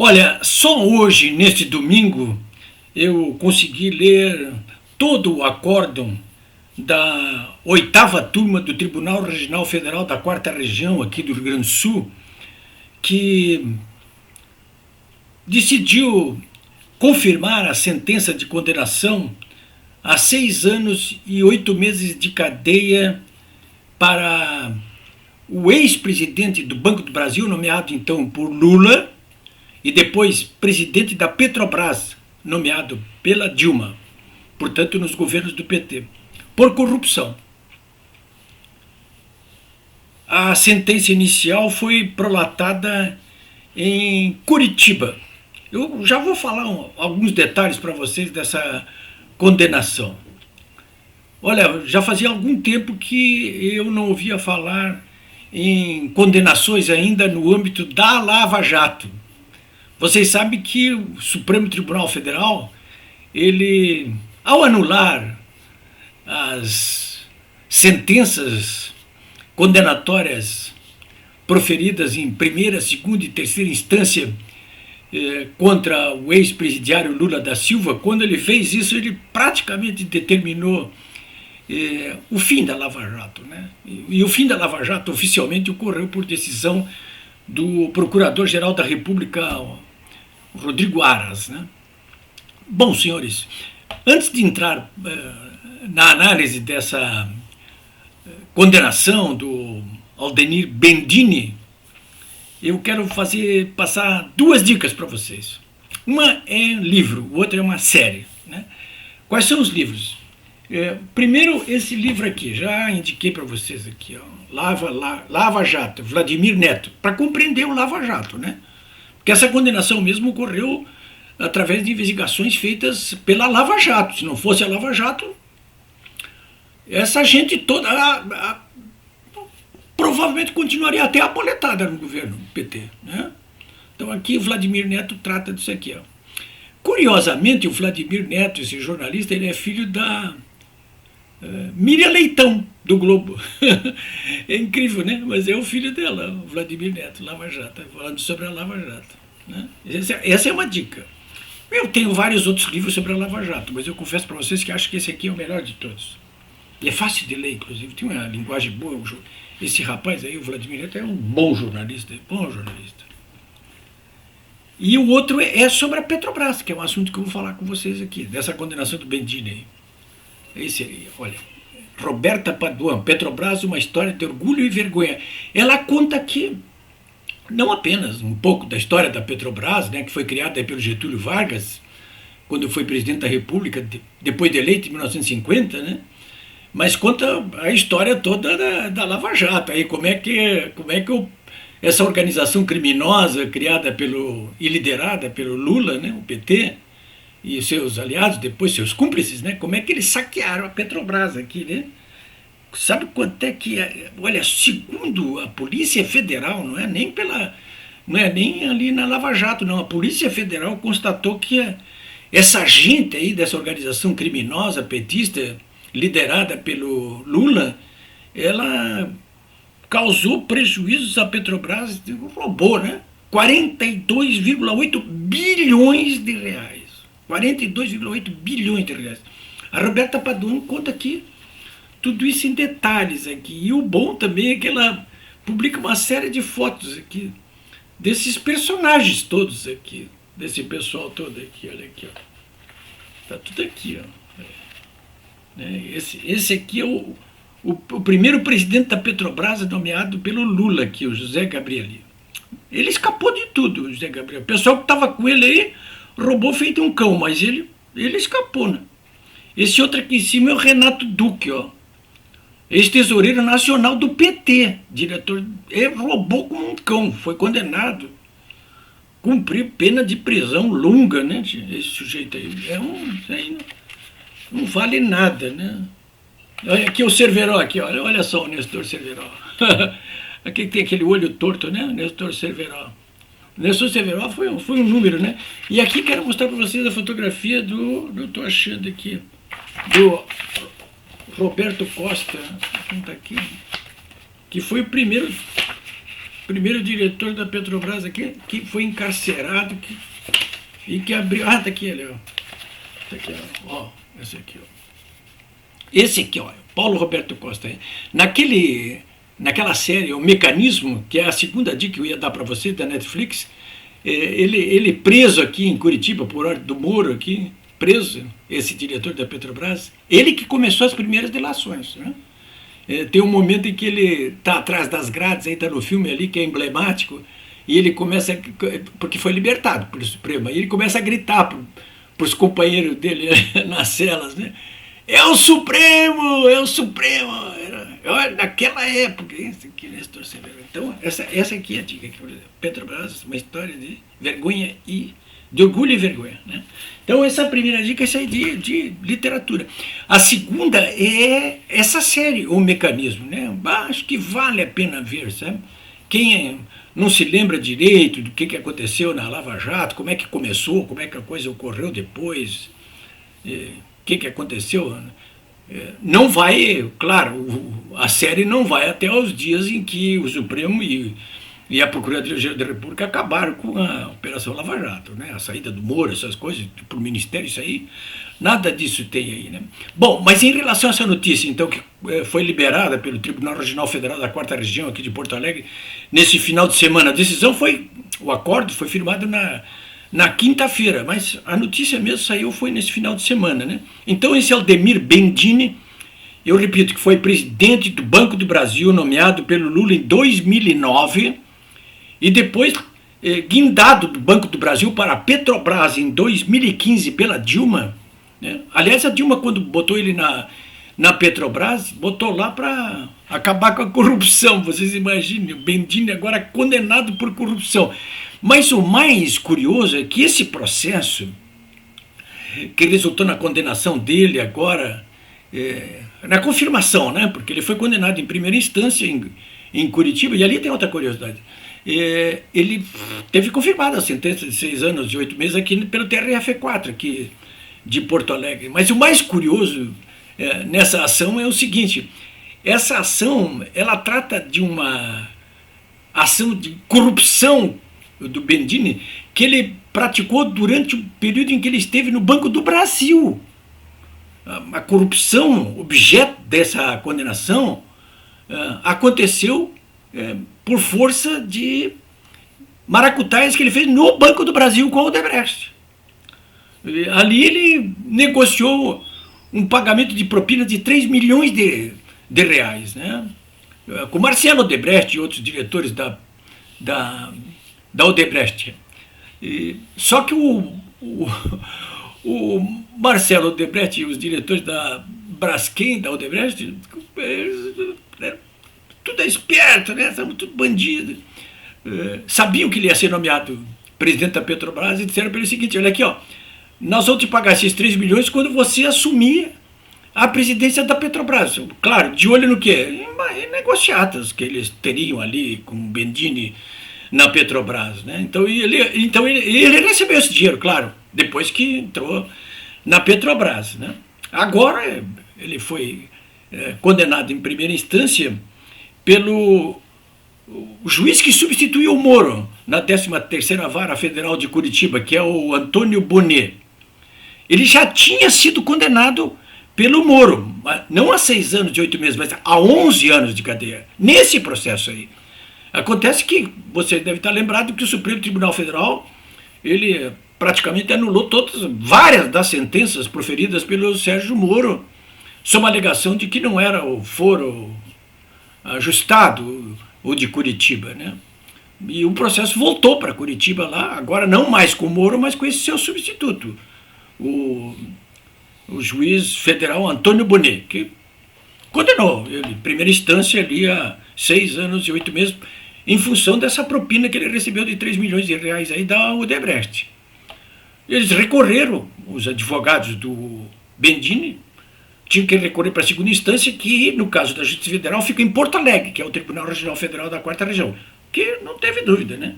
Olha, só hoje, neste domingo, eu consegui ler todo o acórdão da oitava turma do Tribunal Regional Federal da Quarta Região, aqui do Rio Grande do Sul, que decidiu confirmar a sentença de condenação a 6 anos e 8 meses de cadeia para o ex-presidente do Banco do Brasil, nomeado então por Lula, e depois presidente da Petrobras, nomeado pela Dilma, portanto nos governos do PT, por corrupção. A sentença inicial foi prolatada em Curitiba. Eu já vou falar alguns detalhes para vocês dessa condenação. Olha, já fazia algum tempo que eu não ouvia falar em condenações ainda no âmbito da Lava Jato. Vocês sabem que o Supremo Tribunal Federal, ele, ao anular as sentenças condenatórias proferidas em primeira, segunda e terceira instância contra o ex-presidiário Lula da Silva, quando ele fez isso, ele praticamente determinou o fim da Lava Jato, né? E o fim da Lava Jato oficialmente ocorreu por decisão do Procurador-Geral da República, Rodrigo Aras, né? Bom, senhores, antes de entrar na análise dessa condenação do Aldenir Bendini, eu quero passar duas dicas para vocês. Uma é livro, o outro é uma série, né? Quais são os livros? Primeiro, esse livro aqui, já indiquei para vocês aqui, ó, Lava Jato, Vladimir Neto, para compreender o Lava Jato, né? Porque essa condenação mesmo ocorreu através de investigações feitas pela Lava Jato. Se não fosse a Lava Jato, essa gente toda provavelmente continuaria até apoletada no governo PT, né? Então aqui o Vladimir Neto trata disso aqui, ó. Curiosamente, o Vladimir Neto, esse jornalista, ele é filho da Miriam Leitão, do Globo. É incrível, né? Mas é o filho dela, o Vladimir Neto, Lava Jato, falando sobre a Lava Jato, né? Essa é uma dica. Eu tenho vários outros livros sobre a Lava Jato, mas eu confesso para vocês que acho que esse aqui é o melhor de todos. E é fácil de ler, inclusive, tem uma linguagem boa. Esse rapaz aí, o Vladimir Neto, é um bom jornalista, bom jornalista. E o outro é sobre a Petrobras, que é um assunto que eu vou falar com vocês aqui, dessa condenação do Bendini aí. Esse aí, olha, Roberta Paduan, Petrobras, uma história de orgulho e vergonha. Ela conta aqui não apenas um pouco da história da Petrobras, né, que foi criada pelo Getúlio Vargas, quando foi presidente da República, depois de eleito em 1950, né, mas conta a história toda da Lava Jato, aí como é que essa organização criminosa criada e liderada pelo Lula, né, o PT, e seus aliados, depois seus cúmplices, né? Como é que eles saquearam a Petrobras aqui, né? Sabe quanto é que olha, segundo a Polícia Federal, não é nem ali na Lava Jato, não. A Polícia Federal constatou que essa gente aí dessa organização criminosa petista liderada pelo Lula, ela causou prejuízos à Petrobras, roubou, né? 42,8 bilhões de reais. 42,8 bilhões de reais. A Roberta Paduan conta aqui tudo isso em detalhes aqui. E o bom também é que ela publica uma série de fotos aqui desses personagens todos aqui, desse pessoal todo aqui, olha aqui, ó. Tá tudo aqui, ó. Esse aqui é o primeiro presidente da Petrobras nomeado pelo Lula aqui, o José Gabriel. Ele escapou de tudo, o José Gabriel. O pessoal que estava com ele aí roubou feito um cão, mas ele escapou, né? Esse outro aqui em cima é o Renato Duque, ó. Ex-tesoureiro nacional do PT, diretor. Ele roubou como um cão, foi condenado. Cumpriu pena de prisão longa, né? Esse sujeito aí. Aí não vale nada, né? Olha aqui o Cerveró, aqui, olha só o Nestor Cerveró. Aqui tem aquele olho torto, né? Nestor Cerveró. Nestor Cerveró foi um número, né? E aqui quero mostrar para vocês a fotografia eu estou achando aqui, do Roberto Costa, tá aqui, que foi o primeiro primeiro diretor da Petrobras aqui, que foi encarcerado e que abriu... Ah, tá aqui, ele, ó. Tá aqui, ó. Esse aqui, ó. Esse aqui, ó, Paulo Roberto Costa. Naquela série, O Mecanismo, que é a segunda dica que eu ia dar para você, da Netflix, ele preso aqui em Curitiba, por ordem do Moro, aqui, preso, esse diretor da Petrobras, ele que começou as primeiras delações, né? Tem um momento em que ele está atrás das grades, aí está no filme ali, que é emblemático, e ele começa, porque foi libertado pelo Supremo, e ele começa a gritar para os companheiros dele nas celas, né? É o Supremo, é o Supremo. Olha, naquela época, isso aqui, Nestor Severo. Então, essa aqui é a dica. Petrobras, uma história de vergonha de orgulho e vergonha, né? Então, essa primeira dica é essa aí de literatura. A segunda é essa série, O Mecanismo, né? Acho que vale a pena ver, sabe? Quem não se lembra direito do que aconteceu na Lava Jato, como é que começou, como é que a coisa ocorreu depois, o que aconteceu, não vai, claro, a série não vai até os dias em que o Supremo e a Procuradoria-Geral da República acabaram com a Operação Lava Jato, né? A saída do Moro, essas coisas, para o Ministério, isso aí, nada disso tem aí, né? Bom, mas em relação a essa notícia, então, que foi liberada pelo Tribunal Regional Federal da 4ª Região, aqui de Porto Alegre, nesse final de semana, a decisão o acordo foi firmado na quinta-feira, mas a notícia mesmo foi nesse final de semana, né? Então esse Aldemir Bendini, eu repito que foi presidente do Banco do Brasil, nomeado pelo Lula em 2009, e depois guindado do Banco do Brasil para a Petrobras em 2015 pela Dilma, né? Aliás, a Dilma, quando botou ele na Petrobras, botou lá para acabar com a corrupção, vocês imaginem, o Bendini agora condenado por corrupção. Mas o mais curioso é que esse processo, que resultou na condenação dele agora, na confirmação, né? Porque ele foi condenado em primeira instância em Curitiba, e ali tem outra curiosidade. Ele teve confirmada a sentença de 6 anos e 8 meses aqui pelo TRF4, aqui de Porto Alegre. Mas o mais curioso nessa ação é o seguinte: essa ação ela trata de uma ação de corrupção do Bendini, que ele praticou durante o período em que ele esteve no Banco do Brasil. A corrupção, objeto dessa condenação, aconteceu por força de maracutaias que ele fez no Banco do Brasil com o Odebrecht. Ali ele negociou um pagamento de propina de 3 milhões de reais, né? Com Marcelo Odebrecht e outros diretores da Odebrecht. Só que o Marcelo Odebrecht e os diretores da Braskem, da Odebrecht, tudo é esperto, né? São tudo bandido. Sabiam que ele ia ser nomeado presidente da Petrobras e disseram para ele o seguinte: olha aqui, ó, nós vamos te pagar esses 3 milhões quando você assumir a presidência da Petrobras. Claro, de olho no quê? Em negociatas que eles teriam ali com o Bendini na Petrobras, né? Então ele recebeu esse dinheiro, claro, depois que entrou na Petrobras, né? Agora ele foi condenado em primeira instância pelo juiz que substituiu o Moro na 13ª Vara Federal de Curitiba, que é o Antônio Bonet. Ele já tinha sido condenado pelo Moro, não a 6 anos e 8 meses, mas a 11 anos de cadeia, nesse processo aí. Acontece que você deve estar lembrado que o Supremo Tribunal Federal, ele praticamente anulou várias das sentenças proferidas pelo Sérgio Moro, sob a alegação de que não era o foro ajustado o de Curitiba, né? E o processo voltou para Curitiba lá, agora não mais com o Moro, mas com esse seu substituto, o juiz federal Antônio Bonet, que condenou ele, em primeira instância, ali a 6 anos e 8 meses, em função dessa propina que ele recebeu de 3 milhões de reais aí da Odebrecht. Eles recorreram, os advogados do Bendini, tinham que recorrer para a segunda instância, que, no caso da Justiça Federal, fica em Porto Alegre, que é o Tribunal Regional Federal da 4ª Região, que não teve dúvida, né?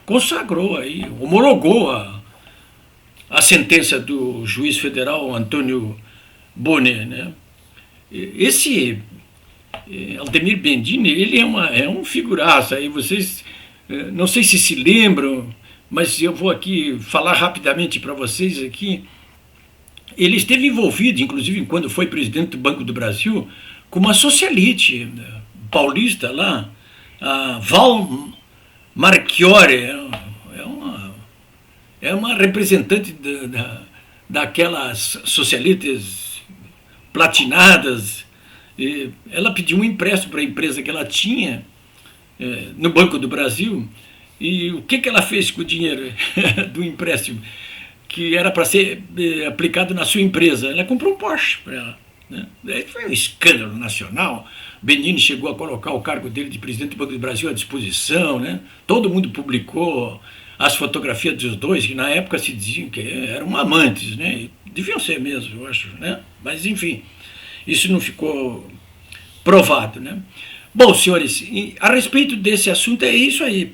Consagrou aí, homologou a sentença do juiz federal Antônio Bonet, né? Aldemir Bendini, ele é um figuraça. Aí vocês, não sei se lembram, mas eu vou aqui falar rapidamente para vocês aqui. Ele esteve envolvido, inclusive quando foi presidente do Banco do Brasil, com uma socialite paulista lá, a Val Marchiori, é uma representante daquelas socialites platinadas. E ela pediu um empréstimo para a empresa que ela tinha no Banco do Brasil. E o que ela fez com o dinheiro do empréstimo, que era para ser aplicado na sua empresa? Ela comprou um Porsche para ela. Né? Foi um escândalo nacional. Bendini chegou a colocar o cargo dele de presidente do Banco do Brasil à disposição. Né? Todo mundo publicou as fotografias dos dois, que na época se diziam que eram amantes. Né? Deviam ser mesmo, eu acho. Né? Mas, enfim, isso não ficou provado. Né? Bom, senhores, a respeito desse assunto é isso aí.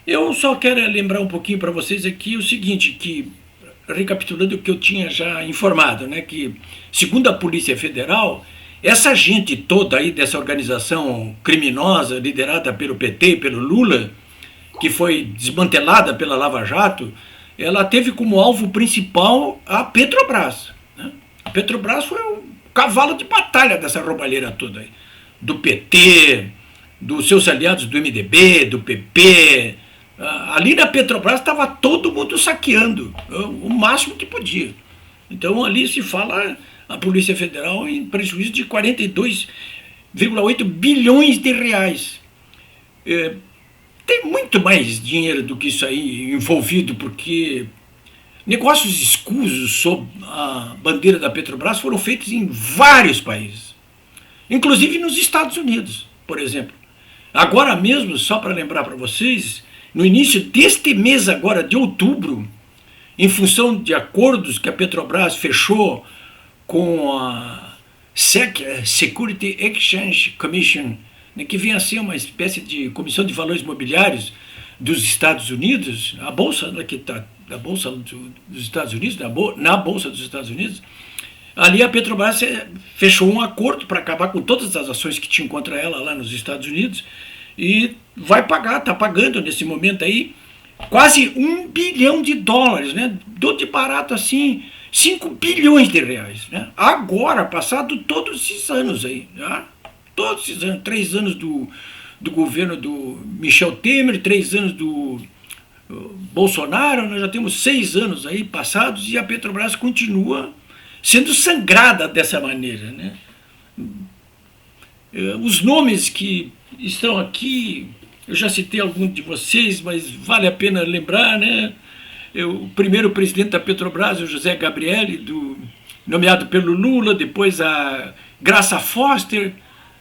Eu só quero lembrar um pouquinho para vocês aqui o seguinte, que, recapitulando o que eu tinha já informado, né, que, segundo a Polícia Federal, essa gente toda aí dessa organização criminosa liderada pelo PT e pelo Lula, que foi desmantelada pela Lava Jato, ela teve como alvo principal a Petrobras. Né? A Petrobras foi o cavalo de batalha dessa roubalheira toda aí, do PT, dos seus aliados do MDB, do PP. Ali na Petrobras estava todo mundo saqueando o máximo que podia. Então ali se fala a Polícia Federal em prejuízo de 42,8 bilhões de reais. Tem muito mais dinheiro do que isso aí envolvido, porque negócios escusos sob a bandeira da Petrobras foram feitos em vários países, inclusive nos Estados Unidos, por exemplo. Agora mesmo, só para lembrar para vocês, no início deste mês agora, de outubro, em função de acordos que a Petrobras fechou com a SEC, Security Exchange Commission, né, que vem a ser uma espécie de Comissão de Valores Mobiliários dos Estados Unidos, a Bolsa, né, que tá, da Bolsa dos Estados Unidos, na Bolsa dos Estados Unidos, ali a Petrobras fechou um acordo para acabar com todas as ações que tinham contra ela lá nos Estados Unidos e vai pagar, está pagando nesse momento aí quase $1 bilhão, né? Do de barato assim, 5 bilhões de reais. Né? Agora, passado todos esses anos aí, né? Todos esses anos, 3 anos do governo do Michel Temer, 3 anos do Bolsonaro, nós já temos 6 anos aí passados e a Petrobras continua sendo sangrada dessa maneira. Né? Os nomes que estão aqui, eu já citei alguns de vocês, mas vale a pena lembrar, né? O primeiro presidente da Petrobras, o José Gabrielli, nomeado pelo Lula, depois a Graça Foster,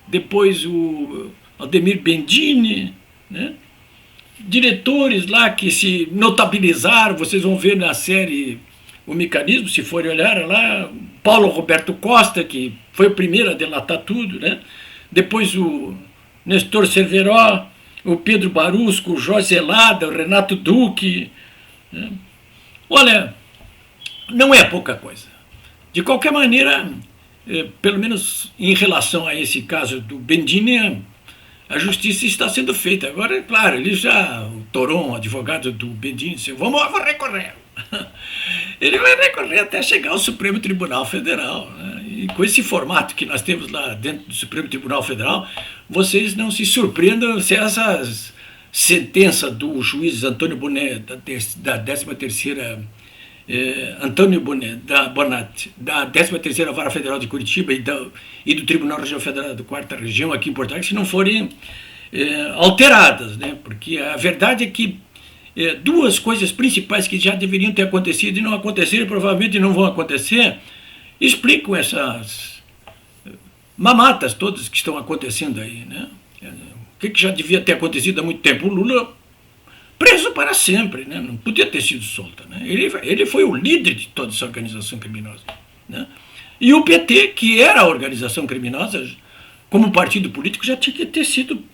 depois o Aldemir Bendini, né? Diretores lá que se notabilizaram, vocês vão ver na série O Mecanismo, se forem olhar lá, Paulo Roberto Costa, que foi o primeiro a delatar tudo, né? Depois o Nestor Cerveró, o Pedro Barusco, o Jorge Zelada, o Renato Duque. Né? Olha, não é pouca coisa. De qualquer maneira, pelo menos em relação a esse caso do Bendini, a justiça está sendo feita. Agora, claro, o Toron, advogado do Bendini, disse, vamos recorrer. Ele vai recorrer até chegar ao Supremo Tribunal Federal. Né? E com esse formato que nós temos lá dentro do Supremo Tribunal Federal, vocês não se surpreendam se essas sentenças do juiz Antônio Bonet, da 13ª, Antônio Bonet, da 13ª Vara Federal de Curitiba e do Tribunal Regional Federal da 4ª Região aqui em Porto Alegre, se não forem alteradas, né? Porque a verdade é que duas coisas principais que já deveriam ter acontecido e não aconteceram e provavelmente não vão acontecer, explicam essas mamatas todas que estão acontecendo aí, né? O que já devia ter acontecido há muito tempo? O Lula preso para sempre, né? Não podia ter sido solto. Né? Ele foi o líder de toda essa organização criminosa. Né? E o PT, que era a organização criminosa, como partido político, já tinha que ter sido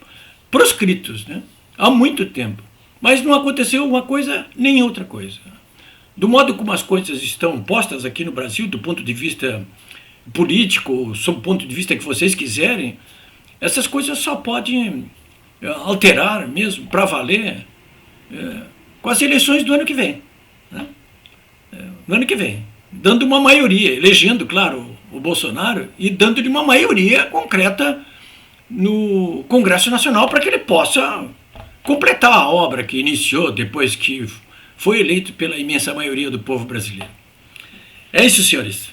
proscritos, né? Há muito tempo. Mas não aconteceu uma coisa nem outra coisa. Do modo como as coisas estão postas aqui no Brasil, do ponto de vista político, sob o ponto de vista que vocês quiserem, Essas coisas só podem alterar mesmo, para valer, com as eleições do ano que vem. Né? No ano que vem. Dando uma maioria, elegendo, claro, o Bolsonaro e dando-lhe uma maioria concreta no Congresso Nacional para que ele possa completar a obra que iniciou depois que foi eleito pela imensa maioria do povo brasileiro. É isso, senhores.